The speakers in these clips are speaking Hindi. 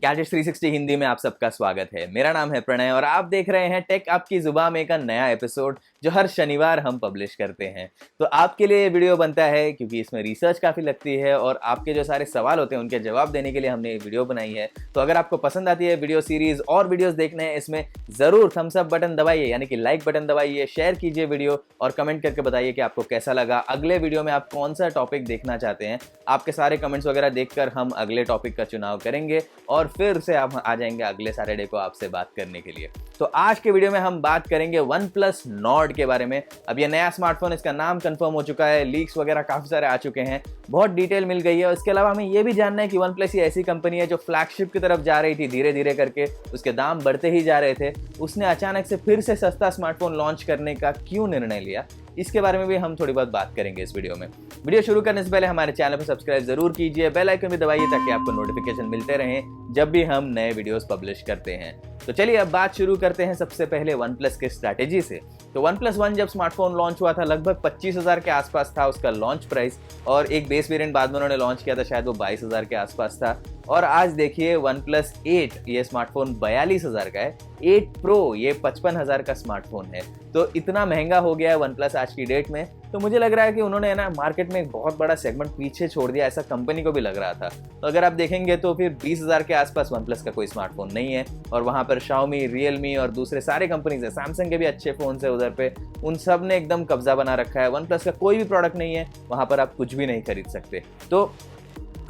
गैजेट्स 360 हिंदी में आप सबका स्वागत है। मेरा नाम है प्रणय और आप देख रहे हैं टेक आपकी जुबान में का नया एपिसोड जो हर शनिवार हम पब्लिश करते हैं। तो आपके लिए ये वीडियो बनता है क्योंकि इसमें रिसर्च काफ़ी लगती है और आपके जो सारे सवाल होते हैं उनके जवाब देने के लिए हमने ये वीडियो बनाई है। तो अगर आपको पसंद आती है वीडियो सीरीज और वीडियोज़ देखने हैं इसमें ज़रूर थम्स अप बटन दबाइए, यानी कि लाइक बटन दबाइए, शेयर कीजिए वीडियो और कमेंट करके बताइए कि आपको कैसा लगा। अगले वीडियो में आप कौन सा टॉपिक देखना चाहते हैं। आपके सारे कमेंट्स वगैरह देखकर हम अगले टॉपिक का चुनाव करेंगे और फिर से आप आ जाएंगे अगले सैटरडे को आपसे बात करने के लिए। तो आज के वीडियो में हम बात करेंगे OnePlus Nord के बारे में। अब ये नया स्मार्टफोन, इसका नाम कंफर्म हो चुका है, लीक्स वगैरह काफी सारे आ चुके हैं, बहुत डिटेल मिल गई है। और इसके अलावा हमें ये भी जानना है कि OnePlus ये ऐसी कंपनी है जो फ्लैगशिप की तरफ जा रही थी, धीरे धीरे करके उसके दाम बढ़ते ही जा रहे थे, उसने अचानक से फिर से सस्ता स्मार्टफोन लॉन्च करने का क्यों निर्णय लिया, इसके बारे में भी हम थोड़ी बहुत बात करेंगे इस वीडियो में। वीडियो शुरू करने से पहले हमारे चैनल पर सब्सक्राइब जरूर कीजिए, बेल आइकन भी दबाइए ताकि आपको नोटिफिकेशन मिलते रहें जब भी हम नए वीडियोस पब्लिश करते हैं। तो चलिए अब बात शुरू करते हैं सबसे पहले OnePlus के स्ट्रैटेजी से। तो OnePlus One जब स्मार्टफोन लॉन्च हुआ था लगभग 25,000 के आसपास था उसका लॉन्च प्राइस, और एक बेस वेरिएंट बाद में उन्होंने लॉन्च किया था, शायद वो 22,000 के आसपास था। और आज देखिए OnePlus 8 ये स्मार्टफोन 42,000 का है, 8 Pro ये 55,000 का स्मार्टफोन है। तो इतना महंगा हो गया है OnePlus आज की डेट में। तो मुझे लग रहा है कि उन्होंने ना मार्केट में एक बहुत बड़ा सेगमेंट पीछे छोड़ दिया, ऐसा कंपनी को भी लग रहा था। तो अगर आप देखेंगे तो फिर 20,000 के आसपास OnePlus का कोई स्मार्टफोन नहीं है, और वहाँ पर Xiaomi, Realme और दूसरे सारे कंपनीज है, Samsung के भी अच्छे फोन्स है उधर पे, उन सब ने एकदम कब्जा बना रखा है। OnePlus का कोई भी प्रोडक्ट नहीं है, वहाँ पर आप कुछ भी नहीं खरीद सकते। तो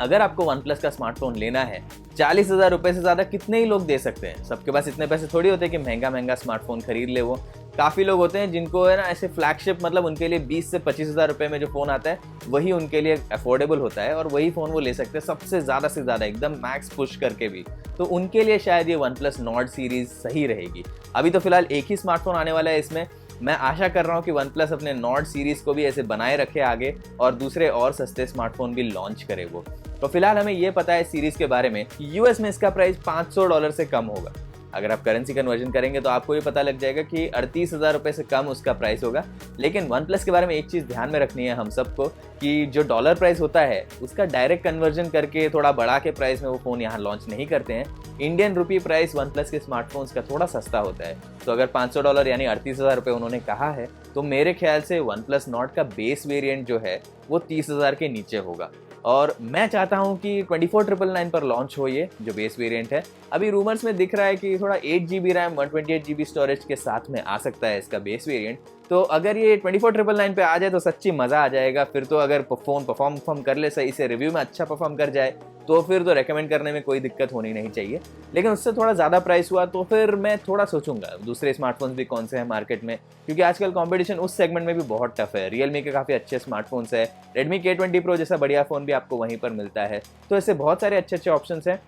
अगर आपको OnePlus का स्मार्टफोन लेना है, 40,000 रुपये से ज़्यादा कितने ही लोग दे सकते हैं। सबके पास इतने पैसे थोड़ी होते हैं कि महंगा महंगा स्मार्टफोन खरीद ले। वो काफ़ी लोग होते हैं जिनको है ना ऐसे फ्लैगशिप, मतलब उनके लिए 20 से 25,000 रुपये में जो फ़ोन आता है वही उनके लिए अफोर्डेबल होता है और वही फ़ोन वो ले सकते हैं सबसे ज़्यादा से ज़्यादा, एकदम मैक्स पुश करके भी। तो उनके लिए शायद ये OnePlus Nord सीरीज़ सही रहेगी। अभी तो फिलहाल एक ही स्मार्टफोन आने वाला है इसमें। मैं आशा कर रहा हूँ कि OnePlus अपने Nord सीरीज़ को भी ऐसे बनाए रखे आगे और दूसरे और सस्ते स्मार्टफोन भी लॉन्च करे वो। तो फिलहाल हमें ये पता है सीरीज़ के बारे में कि US में इसका प्राइस $500 से कम होगा। अगर आप करेंसी कन्वर्जन करेंगे तो आपको ये पता लग जाएगा कि 38,000 रुपये से कम उसका प्राइस होगा। लेकिन OnePlus के बारे में एक चीज़ ध्यान में रखनी है हम सबको कि जो डॉलर प्राइस होता है उसका डायरेक्ट कन्वर्जन करके थोड़ा बढ़ा के प्राइस में वो फ़ोन यहाँ लॉन्च नहीं करते हैं। इंडियन रुपी प्राइस OnePlus के स्मार्टफोन्स का थोड़ा सस्ता होता है। तो अगर $500 यानी 38,000 रुपये उन्होंने कहा है, तो मेरे ख्याल से OnePlus Nord का बेस वेरिएंट जो है वो 30,000 के नीचे होगा। और मैं चाहता हूं कि 24,999 पर लॉन्च हो ये जो बेस वेरिएंट है। अभी रूमर्स में दिख रहा है कि थोड़ा 8GB रैम 128GB स्टोरेज के साथ में आ सकता है इसका बेस वेरिएंट। तो अगर ये 24,999 पे आ जाए तो सच्ची मज़ा आ जाएगा। फिर तो अगर फ़ोन परफॉर्म कर ले सही से, रिव्यू में अच्छा परफॉर्म कर जाए, तो फिर तो रेकमेंड करने में कोई दिक्कत होनी नहीं चाहिए। लेकिन उससे थोड़ा ज़्यादा प्राइस हुआ तो फिर मैं थोड़ा सोचूंगा दूसरे स्मार्टफोन्स भी कौन से हैं मार्केट में, क्योंकि आजकल कंपटीशन उस सेगमेंट में भी बहुत टफ है। Realme के काफ़ी अच्छे स्मार्टफोन्स है, Redmi K20 Pro जैसा बढ़िया फ़ोन भी आपको वहीं पर मिलता है। तो ऐसे बहुत सारे अच्छे अच्छे ऑप्शंस हैं,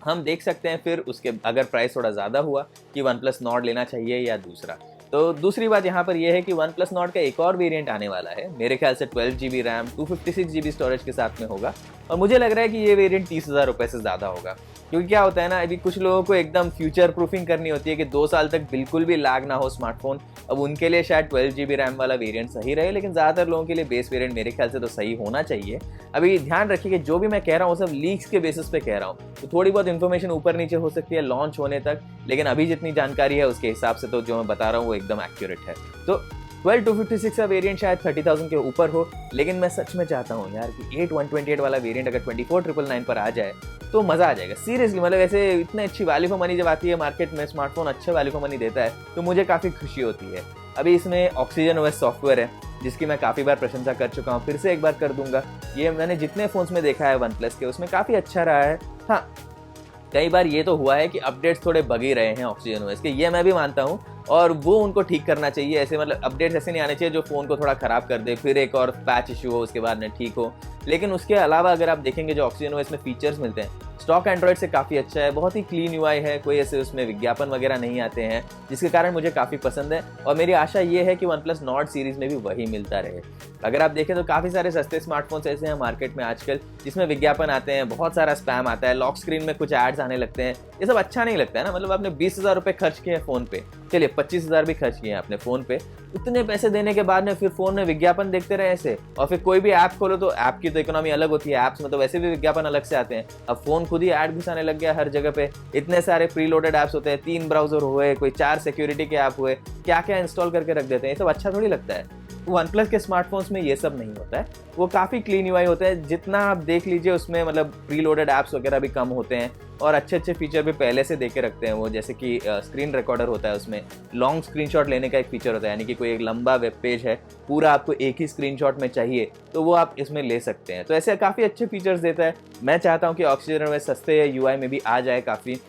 हम देख सकते हैं फिर उसके अगर प्राइस थोड़ा ज़्यादा हुआ कि OnePlus Nord लेना चाहिए या दूसरा। तो दूसरी बात यहाँ पर यह है कि OnePlus Nord का एक और वेरिएंट आने वाला है, मेरे ख्याल से 12GB रैम 256GB स्टोरेज के साथ में होगा, और मुझे लग रहा है कि ये वेरिएंट 30,000 रुपये से ज़्यादा होगा। क्योंकि क्या होता है ना, अभी कुछ लोगों को एकदम फ्यूचर प्रूफिंग करनी होती है कि 2 साल तक बिल्कुल भी लैग ना हो स्मार्टफोन। अब उनके लिए शायद 12GB रैम वाला वेरिएंट सही रहे, लेकिन ज़्यादातर लोगों के लिए बेस वेरिएंट मेरे ख्याल से तो सही होना चाहिए। अभी ध्यान रखिए कि जो भी मैं कह रहा हूँ सब लीक्स के बेसिस पे कह रहा हूँ, तो थोड़ी बहुत इन्फॉर्मेशन ऊपर नीचे हो सकती है लॉन्च होने तक, लेकिन अभी जितनी जानकारी है उसके हिसाब से तो जो मैं बता रहा हूँ वो एकदम एक्यूरेट है। तो 12,256 का वेरिएंट शायद 30,000 के ऊपर हो, लेकिन मैं सच में चाहता हूँ यार कि 8,128 वाला वेरिएंट अगर 24,999 पर आ जाए तो मज़ा आ जाएगा सीरियसली। मतलब ऐसे इतने अच्छी वैल्यू फॉर मनी जब आती है मार्केट में, स्मार्टफोन अच्छे वैल्यू फॉर मनी देता है तो मुझे काफ़ी खुशी होती है। अभी इसमें OxygenOS सॉफ्टवेयर है जिसकी मैं काफ़ी बार प्रशंसा कर चुका हूँ, फिर से एक बार कर दूंगा। ये मैंने जितने फ़ोन्स में देखा है OnePlus के, उसमें काफ़ी अच्छा रहा है। हाँ, कई बार ये तो हुआ है कि अपडेट्स थोड़े बगी रहे हैं OxygenOS के, ये मैं भी मानता हूँ, और वो उनको ठीक करना चाहिए। ऐसे मतलब अपडेट्स ऐसे नहीं आने चाहिए जो फ़ोन को थोड़ा ख़राब कर दे, फिर एक और पैच इशू हो उसके बाद में ठीक हो। लेकिन उसके अलावा अगर आप देखेंगे जो OxygenOS में फीचर्स मिलते हैं स्टॉक एंड्रॉइड से काफ़ी अच्छा है, बहुत ही क्लीन UI है, कोई ऐसे उसमें विज्ञापन वगैरह नहीं आते हैं, जिसके कारण मुझे काफ़ी पसंद है। और मेरी आशा ये है कि OnePlus Nord सीरीज़ में भी वही मिलता रहे। अगर आप देखें तो काफ़ी सारे सस्ते स्मार्टफोन्स ऐसे हैं मार्केट में आजकल जिसमें विज्ञापन आते हैं, बहुत सारा स्पैम आता है, लॉक स्क्रीन में कुछ एड्स आने लगते हैं। ये सब अच्छा नहीं लगता है ना। मतलब आपने 20,000 रुपये खर्च किए हैं फ़ोन पे चलिए 25,000 भी खर्च किए अपने फ़ोन पे, इतने पैसे देने के बाद में फिर फ़ोन में विज्ञापन देखते रहे ऐसे, और फिर कोई भी ऐप खोलो तो ऐप की तो इकोनॉमी अलग होती है, ऐप्स में तो वैसे भी विज्ञापन अलग से आते हैं। अब फ़ोन खुद ही ऐड घुसाने लग गया हर जगह पे, इतने सारे प्री लोडेड ऐप्स होते हैं, 3 ब्राउज़र हुए, कोई 4 सिक्योरिटी के ऐप हुए, क्या-क्या इंस्टॉल करके रख देते हैं, ये सब अच्छा थोड़ी लगता है। OnePlus के स्मार्टफ़ोन्स में ये सब नहीं होता है, वो काफ़ी क्लीन यूआई होता है, जितना आप देख लीजिए उसमें मतलब प्री लोडेड ऐप्स वगैरह भी कम होते हैं और अच्छे-अच्छे फीचर भी पहले से दे के रखते हैं वो, जैसे कि स्क्रीन रिकॉर्डर होता है उसमें, लॉन्ग स्क्रीनशॉट लेने का एक फीचर होता है, यानी कि कोई एक लंबा वेब पेज है, पूरा आपको एक ही स्क्रीनशॉट में चाहिए, तो वो आप इसमें ले सकते हैं। तो ऐसे काफ़ी अच्छे फीचर्स देता है। मैं चाहता हूँ कि ऑक्सीजन में सस्ते यूआई में भी आ जाए काफ़ी।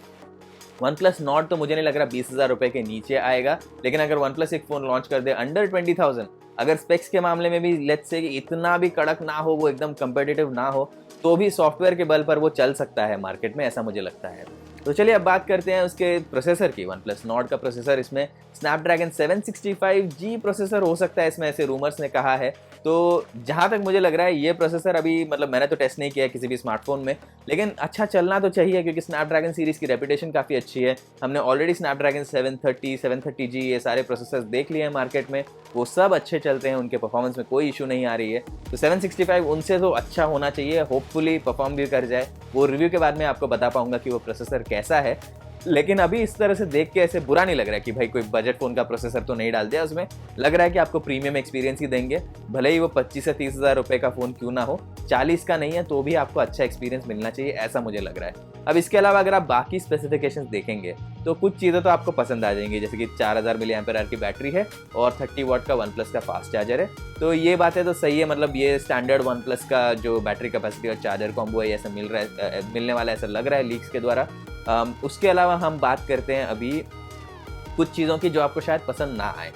OnePlus Nord तो मुझे नहीं लग रहा 20,000 रुपये के नीचे आएगा, लेकिन अगर OnePlus एक फ़ोन लॉन्च कर दे अंडर 20,000, अगर स्पेक्स के मामले में भी लेट्स से कि इतना भी कड़क ना हो, वो एकदम कम्पिटिटिव ना हो, तो भी सॉफ्टवेयर के बल पर वो चल सकता है मार्केट में, ऐसा मुझे लगता है। तो चलिए अब बात करते हैं उसके प्रोसेसर की। OnePlus Nord का प्रोसेसर, इसमें स्नैपड्रैगन 765G प्रोसेसर हो सकता है, इसमें ऐसे रूमर्स ने कहा है। तो जहाँ तक मुझे लग रहा है ये प्रोसेसर अभी मतलब मैंने तो टेस्ट नहीं किया है किसी भी स्मार्टफोन में, लेकिन अच्छा चलना तो चाहिए क्योंकि स्नैपड्रैगन सीरीज़ की रेपुटेशन काफ़ी अच्छी है। हमने ऑलरेडी स्नैपड्रैगन 730, 730G ये सारे प्रोसेसर्स देख लिए हैं मार्केट में, वो सब अच्छे चलते हैं, उनके परफॉर्मेंस में कोई इशू नहीं आ रही है। तो 765 उनसे तो अच्छा होना चाहिए, होपफुली परफॉर्म भी कर जाए। वो रिव्यू के बाद मैं आपको बता पाऊंगा कि वो प्रोसेसर कैसा है, लेकिन अभी इस तरह से देख के ऐसे बुरा नहीं लग रहा है कि भाई कोई बजट फ़ोन का प्रोसेसर तो नहीं डाल दिया उसमें। लग रहा है कि आपको प्रीमियम एक्सपीरियंस ही देंगे, भले ही वो 25 से 30,000 रुपये का फ़ोन क्यों ना हो, 40 का नहीं है तो भी आपको अच्छा एक्सपीरियंस मिलना चाहिए, ऐसा मुझे लग रहा है। अब इसके अलावा अगर आप बाकी स्पेसिफिकेशंस देखेंगे तो कुछ चीज़ें तो आपको पसंद आ जाएंगी, जैसे कि 4000 mAh की बैटरी है और 30 वाट का OnePlus का फास्ट चार्जर है। तो ये बातें तो सही है, मतलब ये स्टैंडर्ड OnePlus का जो बैटरी कैपेसिटी और चार्जर कॉम्बो है ऐसा मिलने वाला है, ऐसा लग रहा है लीक्स के द्वारा। उसके अलावा हम बात करते हैं अभी कुछ चीज़ों की जो आपको शायद पसंद ना आए।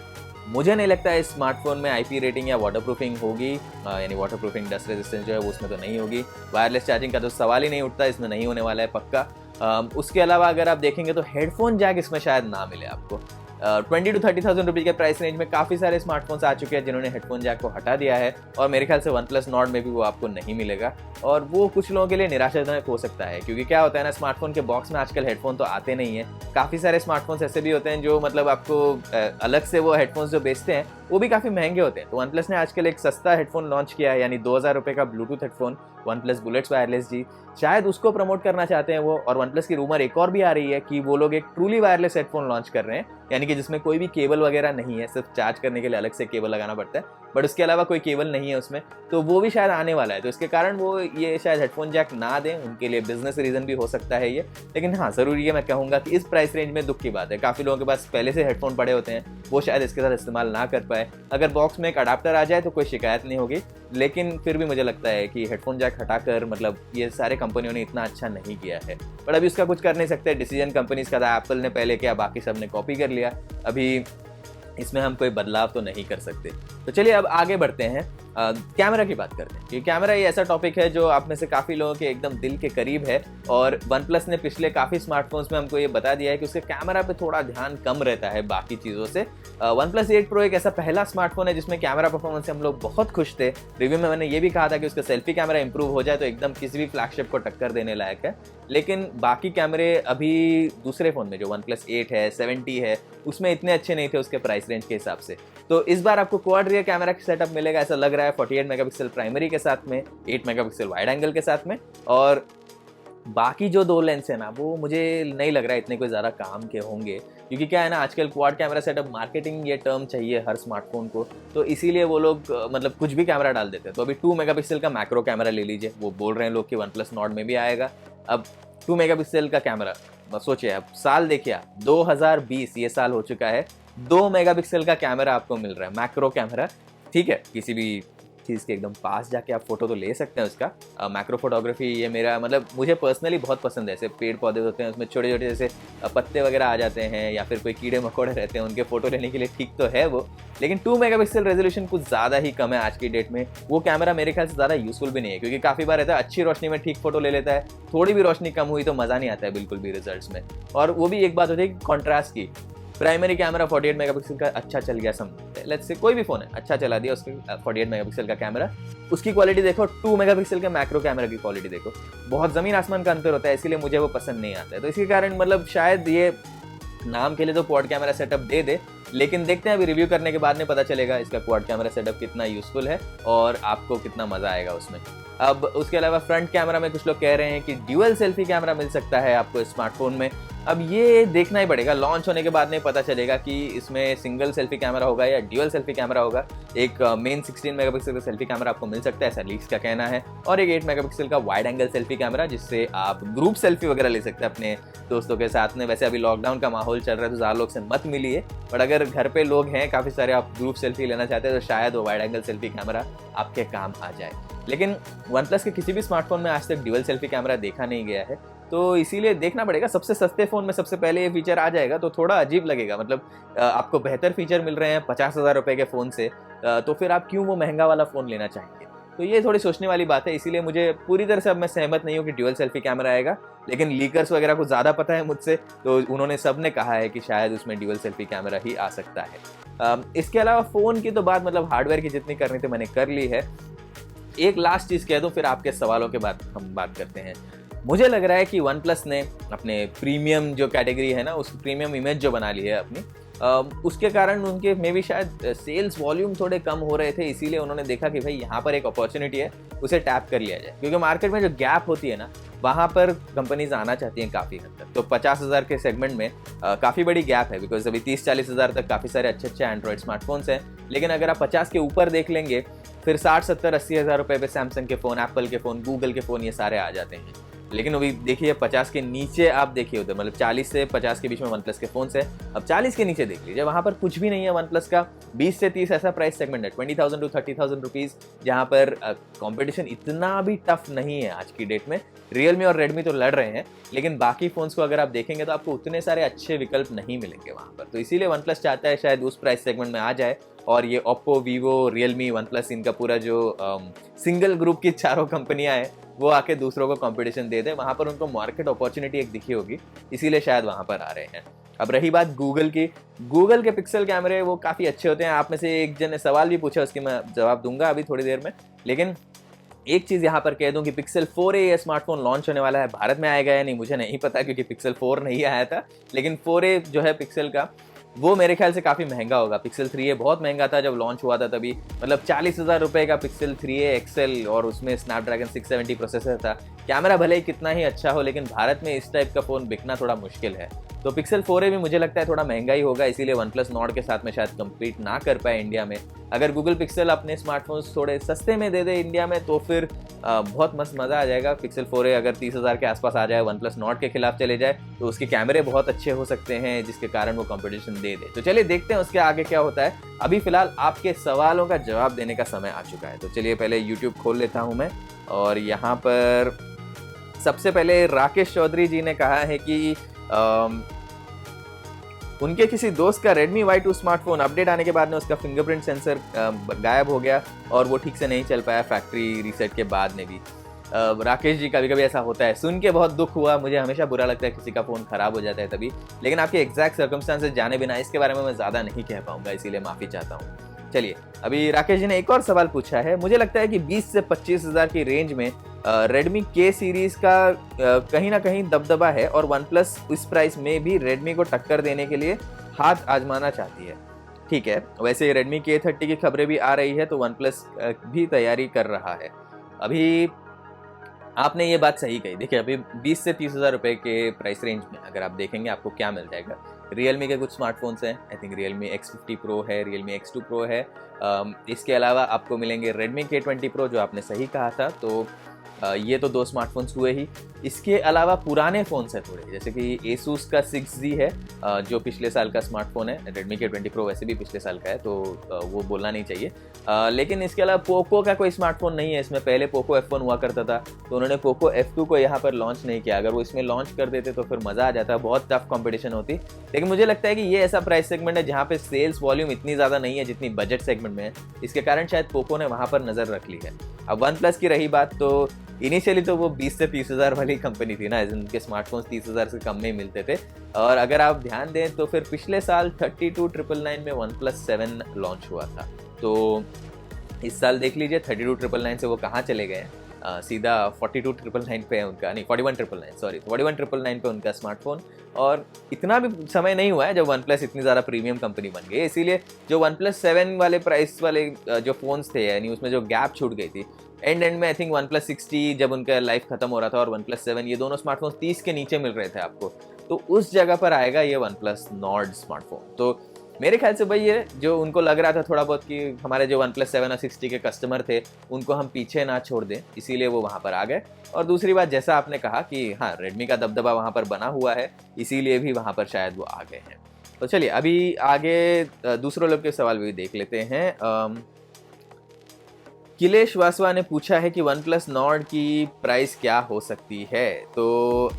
मुझे नहीं लगता इस स्मार्टफोन में आईपी रेटिंग या वाटरप्रूफिंग होगी, यानी वाटरप्रूफिंग डस्ट रेजिस्टेंस जो है वो उसमें तो नहीं होगी। वायरलेस चार्जिंग का तो सवाल ही नहीं उठता, इसमें नहीं होने वाला है पक्का। उसके अलावा अगर आप देखेंगे तो हेडफोन जैक इसमें शायद ना मिले आपको। 20 to 30,000 रुपये के प्राइस रेंज में काफ़ी सारे स्मार्टफोन्स आ चुके हैं जिन्होंने हेडफोन जैक को हटा दिया है, और मेरे ख्याल से OnePlus Nord में भी वो आपको नहीं मिलेगा, और वो कुछ लोगों के लिए निराशाजनक हो सकता है, क्योंकि क्या होता है ना, स्मार्टफोन के बॉक्स में आजकल हेडफोन तो आते नहीं है। काफ़ी सारे स्मार्टफोन्स ऐसे भी होते हैं जो मतलब आपको अलग से वो हेडफोन्स जो बेचते हैं वो भी काफ़ी महंगे होते हैं। तो OnePlus ने आजकल एक सस्ता हेडफोन लॉन्च किया है, यानी 2,000 रुपये का Bluetooth headphone OnePlus Bullets Wireless G, शायद उसको प्रमोट करना चाहते हैं वो। और OnePlus की रूमर एक और भी आ रही है कि वो लोग एक ट्रूली वायरलेस हेडफोन लॉन्च कर रहे हैं, यानी कि जिसमें कोई भी केबल वगैरह नहीं है, सिर्फ चार्ज करने के लिए अलग से केबल लगाना पड़ता है, बट उसके अलावा कोई केबल नहीं है उसमें, तो वो भी शायद आने वाला है। तो इसके कारण वो ये शायद हेडफोन जैक ना दें, उनके लिए बिजनेस रीजन भी हो सकता है ये। लेकिन हाँ, ज़रूरी है, मैं कहूँगा कि इस प्राइस रेंज में दुख की बात है, काफ़ी लोगों के पास पहले से हेडफोन पड़े होते हैं, वो शायद इसके साथ इस्तेमाल ना कर पाए। अगर बॉक्स में एक अडाप्टर आ जाए तो कोई शिकायत नहीं होगी, लेकिन फिर भी मुझे लगता है कि हेडफोन जैक हटाकर मतलब ये सारे कंपनियों ने इतना अच्छा नहीं किया है, बट अभी उसका कुछ कर नहीं सकते। डिसीजन कंपनीज का था, एप्पल ने पहले किया, बाकी सब ने कॉपी कर लिया, अभी इसमें हम कोई बदलाव तो नहीं कर सकते। तो चलिए अब आगे बढ़ते हैं, कैमरा की बात करते हैं, क्योंकि कैमरा ये ऐसा टॉपिक है जो आप में से काफ़ी लोगों के एकदम दिल के करीब है, और OnePlus ने पिछले काफ़ी स्मार्टफोन्स में हमको ये बता दिया है कि उसके कैमरा पे थोड़ा ध्यान कम रहता है बाकी चीज़ों से। OnePlus 8 Pro एक ऐसा पहला स्मार्टफोन है जिसमें कैमरा परफॉर्मेंस से हम लोग बहुत खुश थे। रिव्यू में मैंने ये भी कहा था कि उसका सेल्फी कैमरा इंप्रूव हो जाए तो एकदम किसी भी फ्लैगशिप को टक्कर देने लायक है, लेकिन बाकी कैमरे अभी दूसरे फ़ोन में जो OnePlus 8 है, 70 है, उसमें इतने अच्छे नहीं थे उसके प्राइस रेंज के हिसाब से। तो इस बार आपको क्वाड रियर कैमरा का सेटअप मिलेगा, ऐसा लग रहा है, 48 मेगापिक्सल प्राइमरी के साथ में, 8 मेगापिक्सल वाइड एंगल के साथ में, और बाकी जो 2 लेंस है ना, वो मुझे नहीं लग रहा है इतने कोई ज़्यादा काम के होंगे, क्योंकि क्या है ना, आजकल क्वाड कैमरा सेटअप मार्केटिंग ये टर्म चाहिए हर स्मार्टफोन को, तो इसीलिए वो लोग मतलब कुछ भी कैमरा डाल देते हैं। तो अभी 2 मेगापिक्सल का मैक्रो कैमरा ले लीजिए, वो बोल रहे हैं लोग कि OnePlus Nord में भी आएगा। अब 2 मेगापिक्सल का कैमरा, सोचिए, अब साल देखिए, 2020 ये साल हो चुका है, 2 मेगापिक्सल का कैमरा आपको मिल रहा है, मैक्रो कैमरा। ठीक है, किसी भी चीज़ के एकदम पास जाके आप फोटो तो ले सकते हैं उसका। मैक्रो फोटोग्राफी ये मेरा मतलब मुझे पर्सनली बहुत पसंद है। ऐसे पेड़ पौधे होते हैं उसमें छोटे छोटे जैसे पत्ते वगैरह आ जाते हैं, या फिर कोई कीड़े मकोड़े रहते हैं, उनके फोटो लेने के लिए ठीक तो है वो, लेकिन 2 मेगापिक्सल रेजोल्यूशन कुछ ज़्यादा ही कम है आज की डेट में। वो कैमरा मेरे ख्याल से ज़्यादा यूजफुल भी नहीं है, क्योंकि काफ़ी बार रहता है अच्छी रोशनी में ठीक फोटो ले लेता है, थोड़ी भी रोशनी कम हुई तो मज़ा नहीं आता है बिल्कुल भी रिजल्ट्स में। और वो भी एक बात होती है कॉन्ट्रास्ट की, प्राइमरी कैमरा 48 मेगापिक्सल का अच्छा चल गया, समझते लेट्स से कोई भी फ़ोन है अच्छा चला दिया उसके 48 मेगापिक्सल का कैमरा, उसकी क्वालिटी देखो, 2 मेगापिक्सल के मैक्रो कैमरा की क्वालिटी देखो, बहुत ज़मीन आसमान का अंतर होता है, इसीलिए मुझे वो पसंद नहीं आता है। तो इसी कारण मतलब शायद ये नाम के लिए तो क्वाड कैमरा सेटअप दे दे, लेकिन देखते हैं अभी रिव्यू करने के बाद में पता चलेगा इसका क्वाड कैमरा सेटअप कितना यूजफुल है और आपको कितना मज़ा आएगा उसमें। अब उसके अलावा फ्रंट कैमरा में कुछ लोग कह रहे हैं कि ड्यूअल सेल्फी कैमरा मिल सकता है आपको स्मार्टफोन में। अब ये देखना ही पड़ेगा, लॉन्च होने के बाद नहीं पता चलेगा कि इसमें सिंगल सेल्फी कैमरा होगा या ड्यूअल सेल्फी कैमरा होगा। एक मेन 16 मेगापिक्सल का सेल्फी कैमरा आपको मिल सकता है, ऐसा लीक्स का कहना है, और एक 8 मेगापिक्सल का वाइड एंगल सेल्फी कैमरा जिससे आप ग्रुप सेल्फी वगैरह ले सकते हैं अपने दोस्तों के साथ में। वैसे अभी लॉकडाउन का माहौल चल रहा है तो ज़्यादा लोग से मत मिलिए, बट अगर घर पे लोग हैं काफ़ी सारे, आप ग्रुप सेल्फी लेना चाहते हैं तो शायद वो वाइड एंगल सेल्फी कैमरा आपके काम आ जाए। लेकिन वन प्लस के किसी भी स्मार्टफोन में आज तक ड्यूअल सेल्फी कैमरा देखा नहीं गया है, तो इसीलिए देखना पड़ेगा। सबसे सस्ते फ़ोन में सबसे पहले ये फीचर आ जाएगा तो थोड़ा अजीब लगेगा, मतलब आपको बेहतर फीचर मिल रहे हैं 50,000 रुपये के फ़ोन से, तो फिर आप क्यों वो महंगा वाला फ़ोन लेना चाहेंगे। तो ये थोड़ी सोचने वाली बात है, इसीलिए मुझे पूरी तरह से अब मैं सहमत नहीं हूँ कि ड्यूअल सेल्फी कैमरा आएगा। लेकिन लीकर्स वगैरह को ज़्यादा पता है मुझसे, तो उन्होंने सब ने कहा है कि शायद उसमें ड्यूअल सेल्फी कैमरा ही आ सकता है। इसके अलावा फ़ोन की तो बात, मतलब हार्डवेयर की जितनी करनी थी मैंने कर ली है। एक लास्ट चीज़ कह दूँ फिर आपके सवालों के बाद हम बात करते हैं। मुझे लग रहा है कि वन प्लस ने अपने प्रीमियम जो कैटेगरी है ना, उस प्रीमियम इमेज जो बना ली है अपनी, उसके कारण उनके मे भी शायद सेल्स वॉल्यूम थोड़े कम हो रहे थे, इसीलिए उन्होंने देखा कि भाई यहाँ पर एक अपॉर्चुनिटी है, उसे टैप कर लिया जाए। क्योंकि मार्केट में जो गैप होती है ना, वहाँ पर कंपनीज आना चाहती हैं काफ़ी हद तक। तो 50,000 के सेगमेंट में काफ़ी बड़ी गैप है, बिकॉज अभी 30-40 हज़ार तक काफ़ी सारे अच्छे एंड्रॉइड स्मार्टफोन्स हैं। लेकिन अगर आप 50 के ऊपर देख लेंगे, फिर 60-70-80 हज़ार रुपये पे सैमसंग के फ़ोन, एप्पल के फ़ोन, गूगल के फ़ोन, ये सारे आ जाते हैं। लेकिन अभी देखिए 50 के नीचे आप देखिए उधर, मतलब 40 से 50 के बीच में वन प्लस के फ़ोन से, अब 40 के नीचे देख लीजिए, वहाँ पर कुछ भी नहीं है वन प्लस का। 20 से 30 ऐसा प्राइस सेगमेंट है, 20,000 to 30,000 रुपीज़, जहाँ पर कंपटीशन इतना भी टफ नहीं है आज की डेट में। रियलमी और रेडमी तो लड़ रहे हैं, लेकिन बाकी फ़ोन्स को अगर आप देखेंगे तो आपको उतने सारे अच्छे विकल्प नहीं मिलेंगे वहाँ पर। तो इसीलिए वन प्लस चाहता है शायद उस प्राइस सेगमेंट में आ जाए और ये Oppo, Vivo, Realme, one plus, इनका पूरा जो सिंगल ग्रुप की चारों कंपनियां हैं वो आके दूसरों को कंपटीशन दे दें। वहाँ पर उनको मार्केट अपॉर्चुनिटी एक दिखी होगी, इसीलिए शायद वहाँ पर आ रहे हैं। अब रही बात गूगल की, गूगल के पिक्सल कैमरे वो काफ़ी अच्छे होते हैं। आप में से एक जन ने सवाल भी पूछा, उसकी मैं जवाब दूंगा अभी थोड़ी देर में। लेकिन एक चीज़ यहाँ पर कह दूं कि पिक्सल 4a ये स्मार्टफोन लॉन्च होने वाला है। भारत में आएगा या नहीं मुझे नहीं पता, क्योंकि पिक्सल 4 नहीं आया था। लेकिन 4a जो है पिक्सल का, वो मेरे ख्याल से काफ़ी महंगा होगा। पिक्सल 3a बहुत महंगा था जब लॉन्च हुआ था तभी, मतलब 40,000 रुपये का पिक्सल 3a XL, और उसमें स्नैपड्रैगन 670 प्रोसेसर था। कैमरा भले ही कितना ही अच्छा हो, लेकिन भारत में इस टाइप का फ़ोन बिकना थोड़ा मुश्किल है। तो पिक्सल 4a भी मुझे लगता है थोड़ा महंगा ही होगा, इसीलिए वन प्लस नॉर्ड के साथ में शायद कम्पीट ना कर पाए इंडिया में। अगर गूगल पिक्सल अपने स्मार्टफोन्स थोड़े सस्ते में दे दे इंडिया में, तो फिर बहुत मस्त मज़ा आ जाएगा। पिक्सल 4a अगर 30,000 के आसपास आ जाए, वन प्लस नॉर्ड के खिलाफ चले जाए, तो उसके कैमरे बहुत अच्छे हो सकते हैं, जिसके कारण वो कंपटीशन दे दे। तो चलिए देखते हैं उसके आगे क्या होता है। अभी फिलहाल आपके सवालों का जवाब देने का समय आ चुका है। तो चलिए पहले यूट्यूब खोल लेता हूँ मैं, और यहाँ पर सबसे पहले राकेश चौधरी जी ने कहा है कि उनके किसी दोस्त का Redmi Y2 स्मार्टफोन अपडेट आने के बाद में उसका फिंगरप्रिंट सेंसर गायब हो गया और वो ठीक से नहीं चल पाया फैक्ट्री रीसेट के बाद में भी। राकेश जी, कभी कभी ऐसा होता है, सुन के बहुत दुख हुआ। मुझे हमेशा बुरा लगता है किसी का फ़ोन ख़राब हो जाता है तभी, लेकिन आपके एग्जैक्ट सर्कमस्टांसेस जाने बिना इसके बारे में मैं ज़्यादा नहीं कह पाऊंगा, इसीलिए माफ़ी चाहता हूँ। चलिए, अभी राकेश जी ने एक और सवाल पूछा है। मुझे लगता है कि 20 से 25 हज़ार की रेंज में रेडमी के सीरीज़ का कहीं ना कहीं दबदबा है, और वन प्लस इस प्राइस में भी रेडमी को टक्कर देने के लिए हाथ आजमाना चाहती है। ठीक है, वैसे रेडमी K30 की खबरें भी आ रही है, तो वन प्लस भी तैयारी कर रहा है। अभी आपने ये बात सही कही। देखिए, अभी 20 से 30 हज़ार रुपये के प्राइस रेंज में अगर आप देखेंगे आपको क्या मिल जाएगा। रियलमी के कुछ स्मार्टफोन्स हैं, I think Realme X50 Pro है, रियलमी X2 Pro है। इसके अलावा आपको मिलेंगे रेडमी K20 Pro, जो आपने सही कहा था। तो ये तो 2 स्मार्टफोन्स हुए ही। इसके अलावा पुराने फ़ोन्स हैं थोड़े, जैसे कि Asus का 6Z है, जो पिछले साल का स्मार्टफोन है। रेडमी K20 Pro वैसे भी पिछले साल का है, तो वो बोलना नहीं चाहिए। लेकिन इसके अलावा पोको का कोई स्मार्टफोन नहीं है इसमें। पहले पोको F1 हुआ करता था, तो उन्होंने पोको F2 को यहाँ पर लॉन्च नहीं किया। अगर वो इसमें लॉन्च कर देते तो फिर मज़ा आ जाता, बहुत टफ कंपटीशन होती। लेकिन मुझे लगता है कि ये ऐसा प्राइस सेगमेंट है जहाँ पे सेल्स वॉल्यूम इतनी ज़्यादा नहीं है जितनी बजट सेगमेंट में है, इसके कारण शायद पोको ने वहाँ पर नज़र रख ली है। अब वन प्लस की रही बात, तो इनिशियली तो वो 20 से 30 हज़ार वाली कंपनी थी ना, उनके स्मार्टफोन्स 30 हज़ार से कम में ही मिलते थे। और अगर आप ध्यान दें तो फिर पिछले साल 32,999 में वन प्लस 7 लॉन्च हुआ था। तो इस साल देख लीजिए 32,999 से वो कहाँ चले गए हैं। सीधा 42,999 पे है उनका, नहीं 41,999 सॉरी 41,999 पे उनका स्मार्टफोन। और इतना भी समय नहीं हुआ है जब वन प्लस इतनी ज़्यादा प्रीमियम कंपनी बन गई, इसीलिए जो वन प्लस 7 वाले प्राइस वाले जो फ़ोन्स थे, यानी उसमें जो गैप छूट गई थी एंड में, आई थिंक वन प्लस 60 जब उनका लाइफ खत्म हो रहा था और वन प्लस 7, ये दोनों स्मार्टफोन 30 के नीचे मिल रहे थे आपको, तो उस जगह पर आएगा ये वन प्लस नॉर्ड स्मार्टफोन। तो मेरे ख्याल से भाई ये जो उनको लग रहा था थोड़ा बहुत कि हमारे जो वन प्लस 7 और 60 के कस्टमर थे उनको हम पीछे ना छोड़ दें, इसीलिए वो वहाँ पर आ गए। और दूसरी बात, जैसा आपने कहा कि हाँ, रेडमी का दबदबा वहाँ पर बना हुआ है, इसीलिए भी वहाँ पर शायद वो आ गए हैं। तो चलिए अभी आगे दूसरों लोग के सवाल भी देख लेते हैं। किलेश वासवा ने पूछा है कि वन प्लस नॉर्ड की प्राइस क्या हो सकती है। तो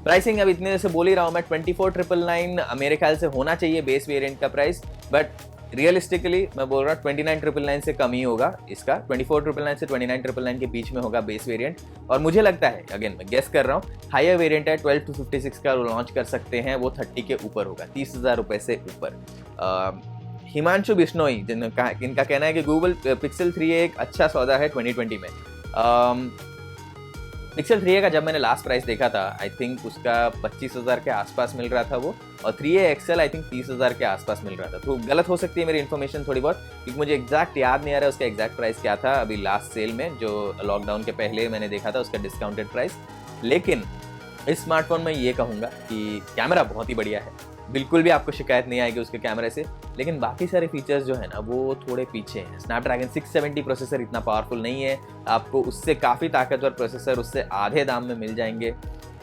प्राइसिंग अब इतने से बोल ही रहा हूँ मैं, 24,999 मेरे ख्याल से होना चाहिए बेस वेरिएंट का प्राइस, बट रियलिस्टिकली मैं बोल रहा हूँ 29,999 से कम ही होगा इसका। 24,999 से 29,999 के बीच में होगा बेस वेरिएंट। और मुझे लगता है, अगेन मैं गेस कर रहा हूँ, हायर वेरिएंट है 12 to 56 का लॉन्च कर सकते हैं, वो 30 के ऊपर होगा, 30,000 रुपये से ऊपर। हिमांशु बिश्नोई इनका कहना है कि गूगल पिक्सल 3a एक अच्छा सौदा है 2020 में। पिक्सल 3a का जब मैंने लास्ट प्राइस देखा था, आई थिंक उसका 25,000 के आसपास मिल रहा था वो, और 3a XL आई थिंक 30,000 के आसपास मिल रहा था। तो गलत हो सकती है मेरी इन्फॉर्मेशन थोड़ी बहुत, क्योंकि मुझे एग्जैक्ट याद नहीं आ रहा है उसका एग्जैक्ट प्राइस क्या था अभी लास्ट सेल में, जो लॉकडाउन के पहले मैंने देखा था उसका डिस्काउंटेड प्राइस। लेकिन इस स्मार्टफोन में ये कहूँगा कि कैमरा बहुत ही बढ़िया है, बिल्कुल भी आपको शिकायत नहीं आएगी उसके कैमरे से, लेकिन बाकी सारे फीचर्स जो है ना वो थोड़े पीछे हैं। स्नैपड्रैगन 670 प्रोसेसर इतना पावरफुल नहीं है, आपको उससे काफ़ी ताकतवर प्रोसेसर उससे आधे दाम में मिल जाएंगे।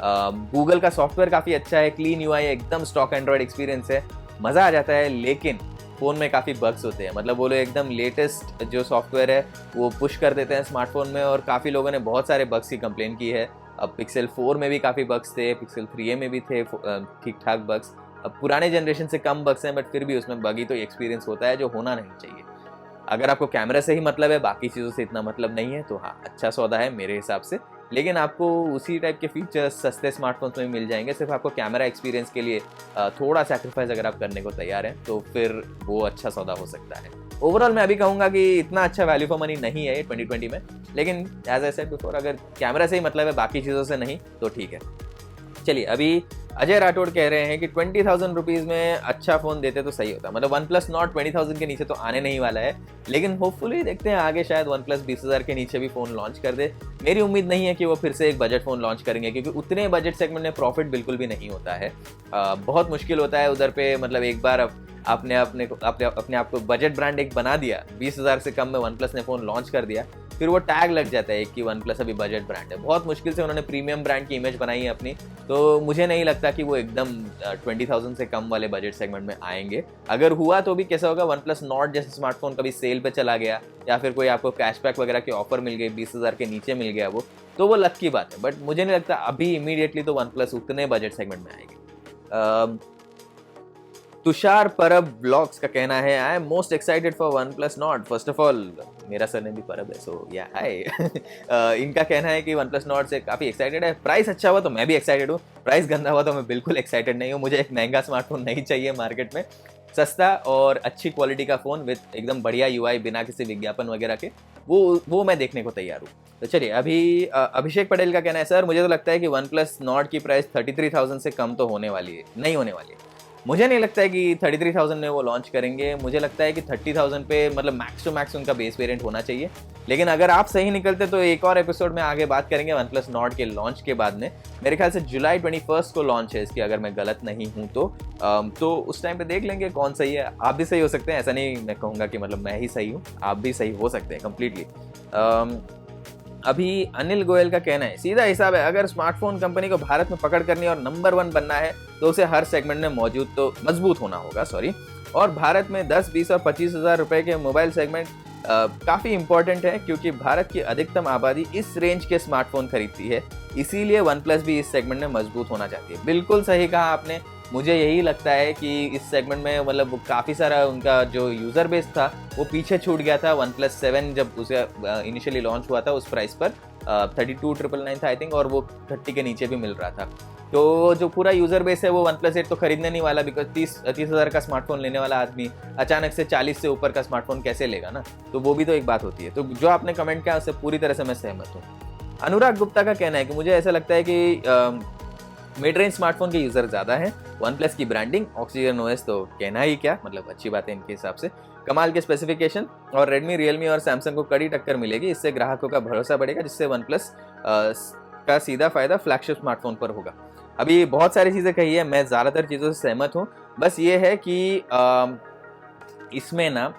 गूगल का सॉफ्टवेयर काफ़ी अच्छा है, क्लीन यूआई है, एकदम स्टॉक एंड्रॉयड एक्सपीरियंस है, मज़ा आ जाता है। लेकिन फ़ोन में काफ़ी बग्स होते हैं, मतलब वो लोग एकदम लेटेस्ट जो सॉफ्टवेयर है वो पुश कर देते हैं स्मार्टफोन में, और काफ़ी लोगों ने बहुत सारे बग्स की कंप्लेन की है। अब पिक्सल 4 में भी काफ़ी बग्स थे, पिक्सल 3a में भी थे ठीक ठाक बग्स। अब पुराने जनरेशन से कम बग्स हैं, बट फिर भी उसमें बगी तो एक्सपीरियंस होता है जो होना नहीं चाहिए। अगर आपको कैमरा से ही मतलब है, बाकी चीज़ों से इतना मतलब नहीं है, तो हाँ अच्छा सौदा है मेरे हिसाब से। लेकिन आपको उसी टाइप के फीचर्स सस्ते स्मार्टफोन्स में मिल जाएंगे, सिर्फ आपको कैमरा एक्सपीरियंस के लिए थोड़ा सैक्रिफाइस अगर आप करने को तैयार हैं तो फिर वो अच्छा सौदा हो सकता है। ओवरऑल मैं अभी कहूँगा कि इतना अच्छा वैल्यू फॉर मनी नहीं है 2020 में, लेकिन एज आई सेड बिफोर, अगर कैमरा से ही मतलब है बाकी चीज़ों से नहीं तो ठीक है। चलिए अभी अजय राठौड़ कह रहे हैं कि 20,000 रुपीज़ में अच्छा फ़ोन देते तो सही होता, मतलब वन प्लस नॉट 20,000 के नीचे तो आने नहीं वाला है, लेकिन होपफुली देखते हैं आगे शायद वन प्लस 20,000 के नीचे भी फ़ोन लॉन्च कर दे। मेरी उम्मीद नहीं है कि वो फिर से एक बजट फ़ोन लॉन्च करेंगे, क्योंकि उतने बजट सेगमेंट में प्रॉफिट बिल्कुल भी नहीं होता है, बहुत मुश्किल होता है उधर पे। मतलब एक बार आपने अपने आप को बजट ब्रांड एक बना दिया, 20,000 से कम में वन प्लस ने फ़ोन लॉन्च कर दिया, फिर वो टैग लग जाता है कि वन प्लस अभी बजट ब्रांड है। बहुत मुश्किल से उन्होंने प्रीमियम ब्रांड की इमेज बनाई है अपनी, तो मुझे नहीं लगता कि वो एकदम 20,000 से कम वाले बजट सेगमेंट में आएंगे। अगर हुआ तो भी कैसा होगा, वन प्लस नॉट जैसे स्मार्टफोन कभी सेल पे चला गया, या फिर कोई आपको कैशबैक वगैरह की ऑफर मिल गई, 20,000 के नीचे मिल गया वो, तो वो लक की बात है। बट मुझे नहीं लगता अभी इमीडिएटली तो वन प्लस उतने बजट सेगमेंट में आएगी। तुषार परब ब्लॉग्स का कहना है, I am most excited for one plus not. First of all मेरा सरनेम भी परब है, सो या हाय। इनका कहना है कि वन प्लस नॉट से काफ़ी एक्साइटेड है। प्राइस अच्छा हुआ तो मैं भी एक्साइटेड हूँ, प्राइस गंदा हुआ तो मैं बिल्कुल एक्साइटेड नहीं हूँ। मुझे एक महंगा स्मार्टफोन नहीं चाहिए मार्केट में, सस्ता और अच्छी क्वालिटी का फ़ोन विद एकदम बढ़िया यूआई बिना किसी विज्ञापन वगैरह के, वो मैं देखने को तैयार हूँ। तो चलिए अभी अभिषेक पटेल का कहना है, सर मुझे तो लगता है कि वन प्लस नॉट की प्राइस 33,000 से कम तो होने वाली है, नहीं होने वाली है। मुझे नहीं लगता है कि 33,000 में वो लॉन्च करेंगे। मुझे लगता है कि 30,000 पे मतलब मैक्स टू मैक्स उनका बेस वेरिएंट होना चाहिए। लेकिन अगर आप सही निकलते तो एक और एपिसोड में आगे बात करेंगे वन प्लस नॉट के लॉन्च के बाद में। मेरे ख्याल से जुलाई 21 को लॉन्च है इसकी, अगर मैं गलत नहीं हूँ तो उस टाइम पे देख लेंगे कौन सही है। आप भी सही हो सकते हैं, ऐसा नहीं मैं कहूँगा कि मतलब मैं ही सही हूँ, आप भी सही हो सकते हैं कम्प्लीटली। अभी अनिल गोयल का कहना है, सीधा हिसाब है, अगर स्मार्टफोन कंपनी को भारत में पकड़ करनी और नंबर 1 बनना है तो उसे हर सेगमेंट में मजबूत होना होगा और भारत में 10, 20 और 25,000 रुपए के मोबाइल सेगमेंट काफ़ी इंपॉर्टेंट है, क्योंकि भारत की अधिकतम आबादी इस रेंज के स्मार्टफोन खरीदती है, इसीलिए वन प्लस भी इस सेगमेंट में मजबूत होना चाहती है। बिल्कुल सही कहा आपने, मुझे यही लगता है कि इस सेगमेंट में मतलब काफ़ी सारा उनका जो यूज़र बेस था वो पीछे छूट गया था। वन प्लस 7 जब उसे इनिशियली लॉन्च हुआ था उस प्राइस पर 32,999 था आई थिंक, और वो 30 के नीचे भी मिल रहा था। तो जो पूरा यूज़र बेस है वो OnePlus 8 तो खरीदने नहीं वाला, बिकॉज 30,000 का स्मार्टफोन लेने वाला आदमी अचानक से 40 से ऊपर का स्मार्टफोन कैसे लेगा ना। तो वो भी तो एक बात होती है। तो जो आपने कमेंट किया उससे पूरी तरह से मैं सहमत हूँ। अनुराग गुप्ता का कहना है कि मुझे ऐसा लगता है कि मिड रेंज स्मार्टफोन के यूज़र ज़्यादा हैं। OnePlus की ब्रांडिंग, ऑक्सीजन OS तो कहना ही क्या, मतलब अच्छी बात है इनके हिसाब से। कमाल के स्पेसिफिकेशन और रेडमी, रियलमी और सैमसंग को कड़ी टक्कर मिलेगी। इससे ग्राहकों का भरोसा बढ़ेगा, जिससे OnePlus का सीधा फायदा फ्लैगशिप स्मार्टफोन पर होगा। अभी बहुत सारी चीज़ें कही है, मैं ज़्यादातर चीज़ों से सहमत हूँ। बस ये है कि इसमें ना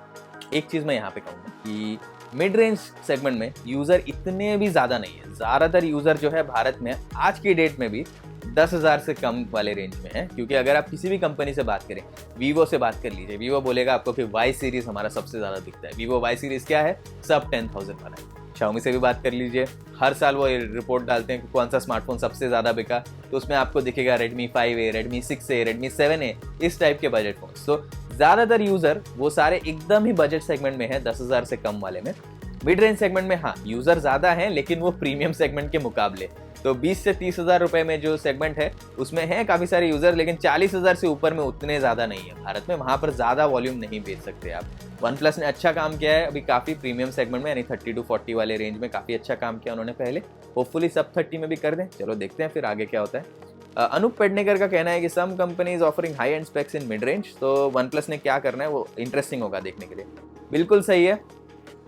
एक चीज़ मैं यहाँ पे कहूँगा कि मिड रेंज सेगमेंट में यूज़र इतने भी ज़्यादा नहीं है। ज़्यादातर यूज़र जो है भारत में आज की डेट में भी 10,000 से कम वाले रेंज में है। क्योंकि अगर आप किसी भी कंपनी से बात करें, वीवो से बात कर लीजिए, वीवो बोलेगा आपको कि वाई सीरीज़ हमारा सबसे ज़्यादा दिखता है। वीवो वाई सीरीज़ क्या है, सब 10,000 वाला है। Xiaomi से भी बात कर लीजिए, हर साल वो रिपोर्ट डालते हैं कि कौन सा स्मार्टफोन सबसे ज़्यादा बिका, तो उसमें आपको दिखेगा Redmi 5A, Redmi 6A, Redmi 7A, इस टाइप के बजट फोन। तो ज़्यादातर यूज़र वो सारे एकदम ही बजट सेगमेंट में है, 10,000 से कम वाले में। मिड रेंज सेगमेंट में हाँ यूज़र ज़्यादा हैं, लेकिन वो प्रीमियम सेगमेंट के मुकाबले। तो 20 से 30,000 रुपए में जो सेगमेंट है उसमें है काफ़ी सारे यूज़र, लेकिन 40,000 से ऊपर में उतने ज़्यादा नहीं है भारत में। वहाँ पर ज़्यादा वॉल्यूम नहीं बेच सकते आप। OnePlus ने अच्छा काम किया है अभी काफ़ी प्रीमियम सेगमेंट में, यानी 30 to 40 वाले रेंज में काफ़ी अच्छा काम किया उन्होंने पहले। होपफुली सब 30 में भी कर दें, चलो देखते हैं फिर आगे क्या होता है। अनूप पेडनेकर का कहना है कि some companies offering high end specs in mid range. तो OnePlus ने क्या करना है वो इंटरेस्टिंग होगा देखने के लिए। बिल्कुल सही है,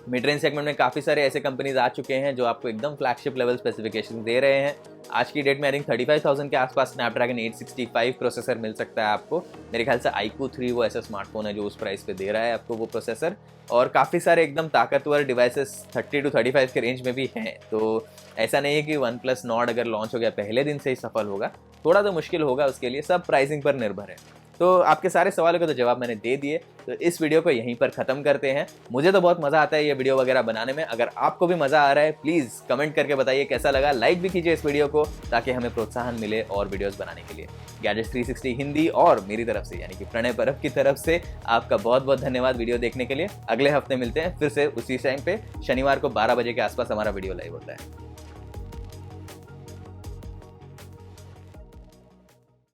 मिड रेंज सेगमेंट में काफ़ी सारे ऐसे कंपनीज आ चुके हैं जो आपको एकदम फ्लैगशिप लेवल स्पेसिफिकेशन दे रहे हैं। आज की डेट में आई थिंक 35,000 के आसपास स्नैपड्रैगन 865 प्रोसेसर मिल सकता है आपको। मेरे ख्याल से iQOO 3 वो ऐसा स्मार्टफोन है जो उस प्राइस पे दे रहा है आपको वो प्रोसेसर। और काफ़ी सारे एकदम ताकतवर डिवाइसेस 30 to 35 के रेंज में भी हैं। तो ऐसा नहीं है कि OnePlus Nord अगर लॉन्च हो गया पहले दिन से ही सफल होगा, थोड़ा तो मुश्किल होगा उसके लिए, सब प्राइसिंग पर निर्भर है। तो आपके सारे सवालों का तो जवाब मैंने दे दिए, तो इस वीडियो को यहीं पर ख़त्म करते हैं। मुझे तो बहुत मज़ा आता है ये वीडियो वगैरह बनाने में। अगर आपको भी मज़ा आ रहा है प्लीज़ कमेंट करके बताइए कैसा लगा। लाइक भी कीजिए इस वीडियो को ताकि हमें प्रोत्साहन मिले और वीडियोस बनाने के लिए। गैजेट्स 360 हिंदी और मेरी तरफ से यानी कि प्रणय परब की तरफ से आपका बहुत बहुत धन्यवाद वीडियो देखने के लिए। अगले हफ्ते मिलते हैं फिर से उसी टाइम पे, शनिवार को 12 बजे के आसपास हमारा वीडियो लाइव होता है।